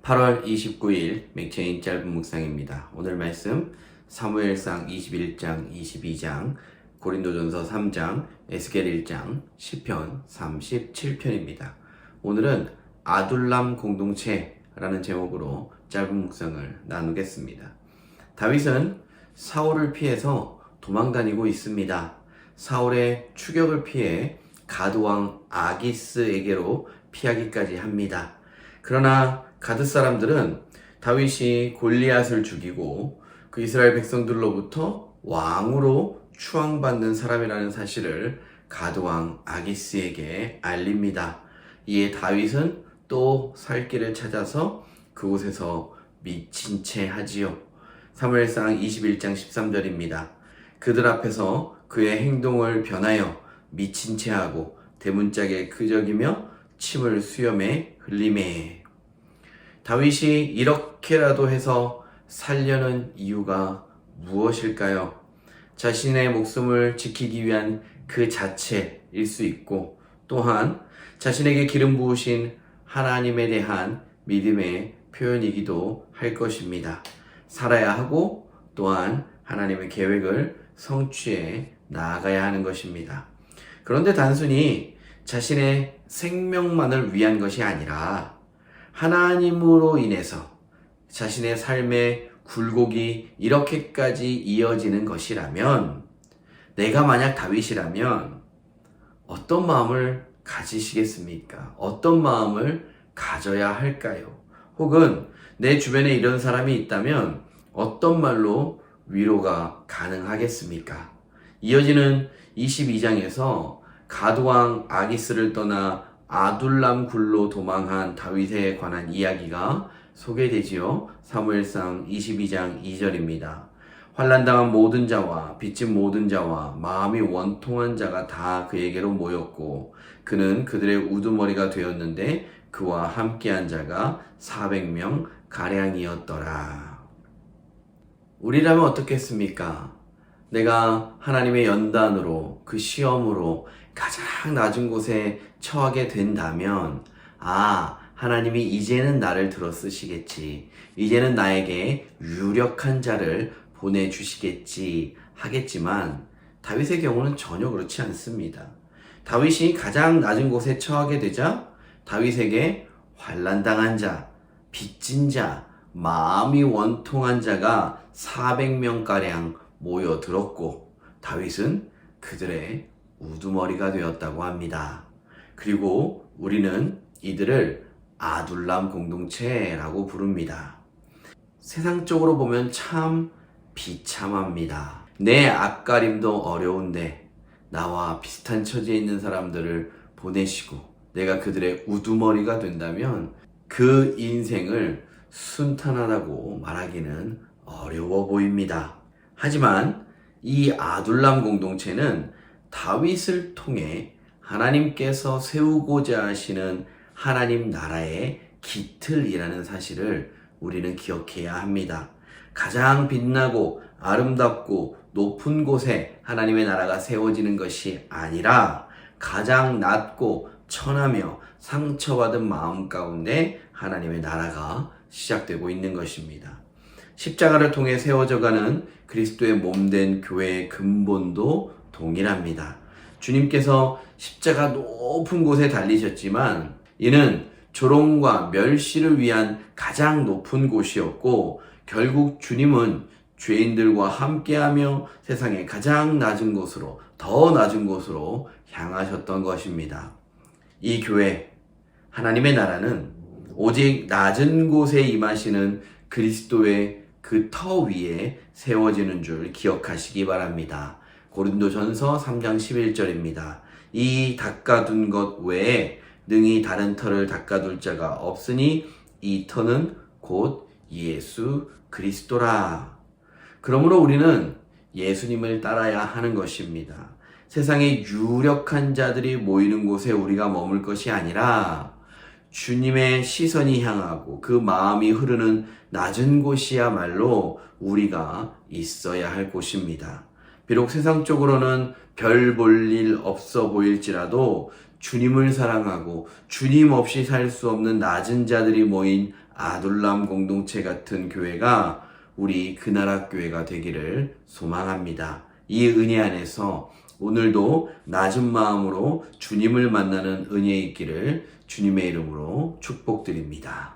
8월 29일 맥체인 짧은 묵상입니다. 오늘 말씀 사무엘상 21장, 22장, 고린도전서 3장, 에스겔 1장, 시편 37편입니다. 오늘은 아둘람 공동체라는 제목으로 짧은 묵상을 나누겠습니다. 다윗은 사울을 피해서 도망다니고 있습니다. 사울의 추격을 피해 가드왕 아기스에게로 피하기까지 합니다. 그러나 가드 사람들은 다윗이 골리앗을 죽이고 그 이스라엘 백성들로부터 왕으로 추앙받는 사람이라는 사실을 가드왕 아기스에게 알립니다. 이에 다윗은 또 살 길을 찾아서 그곳에서 미친 채 하지요. 사무엘상 21장 13절입니다. 그들 앞에서 그의 행동을 변하여 미친 채 하고 대문짝에 그적이며 침을 수염에 흘리매. 다윗이 이렇게라도 해서 살려는 이유가 무엇일까요? 자신의 목숨을 지키기 위한 그 자체일 수 있고, 또한 자신에게 기름 부으신 하나님에 대한 믿음의 표현이기도 할 것입니다. 살아야 하고 또한 하나님의 계획을 성취해 나아가야 하는 것입니다. 그런데 단순히 자신의 생명만을 위한 것이 아니라 하나님으로 인해서 자신의 삶의 굴곡이 이렇게까지 이어지는 것이라면, 내가 만약 다윗이라면 어떤 마음을 가지시겠습니까? 어떤 마음을 가져야 할까요? 혹은 내 주변에 이런 사람이 있다면 어떤 말로 위로가 가능하겠습니까? 이어지는 22장에서 가드왕 아기스를 떠나 아둘람 굴로 도망한 다윗에 관한 이야기가 소개되지요. 사무엘상 22장 2절입니다. 환난당한 모든 자와 빚진 모든 자와 마음이 원통한 자가 다 그에게로 모였고 그는 그들의 우두머리가 되었는데 그와 함께한 자가 400명 가량이었더라. 우리라면 어떻겠습니까? 내가 하나님의 연단으로, 그 시험으로 가장 낮은 곳에 처하게 된다면, 하나님이 이제는 나를 들어 쓰시겠지, 이제는 나에게 유력한 자를 보내주시겠지 하겠지만, 다윗의 경우는 전혀 그렇지 않습니다. 다윗이 가장 낮은 곳에 처하게 되자 다윗에게 환난당한 자, 빚진 자, 마음이 원통한 자가 400명가량 모여들었고 다윗은 그들의 우두머리가 되었다고 합니다. 그리고 우리는 이들을 아둘람 공동체라고 부릅니다. 세상적으로 보면 참 비참합니다. 내 앞가림도 어려운데 나와 비슷한 처지에 있는 사람들을 보내시고 내가 그들의 우두머리가 된다면 그 인생을 순탄하다고 말하기는 어려워 보입니다. 하지만 이 아둘람 공동체는 다윗을 통해 하나님께서 세우고자 하시는 하나님 나라의 기틀이라는 사실을 우리는 기억해야 합니다. 가장 빛나고 아름답고 높은 곳에 하나님의 나라가 세워지는 것이 아니라 가장 낮고 천하며 상처받은 마음 가운데 하나님의 나라가 시작되고 있는 것입니다. 십자가를 통해 세워져가는 그리스도의 몸된 교회의 근본도 동일합니다. 주님께서 십자가 높은 곳에 달리셨지만 이는 조롱과 멸시를 위한 가장 높은 곳이었고 결국 주님은 죄인들과 함께하며 세상의 가장 낮은 곳으로, 더 낮은 곳으로 향하셨던 것입니다. 이 교회, 하나님의 나라는 오직 낮은 곳에 임하시는 그리스도의 그 터 위에 세워지는 줄 기억하시기 바랍니다. 고린도전서 3장 11절입니다. 이 닦아둔 것 외에 능히 다른 터를 닦아둘 자가 없으니 이 터는 곧 예수 그리스도라. 그러므로 우리는 예수님을 따라야 하는 것입니다. 세상에 유력한 자들이 모이는 곳에 우리가 머물 것이 아니라 주님의 시선이 향하고 그 마음이 흐르는 낮은 곳이야말로 우리가 있어야 할 곳입니다. 비록 세상적으로는 별 볼 일 없어 보일지라도 주님을 사랑하고 주님 없이 살 수 없는 낮은 자들이 모인 아둘람 공동체 같은 교회가 우리 그나라 교회가 되기를 소망합니다. 이 은혜 안에서 오늘도 낮은 마음으로 주님을 만나는 은혜 있기를 주님의 이름으로 축복드립니다.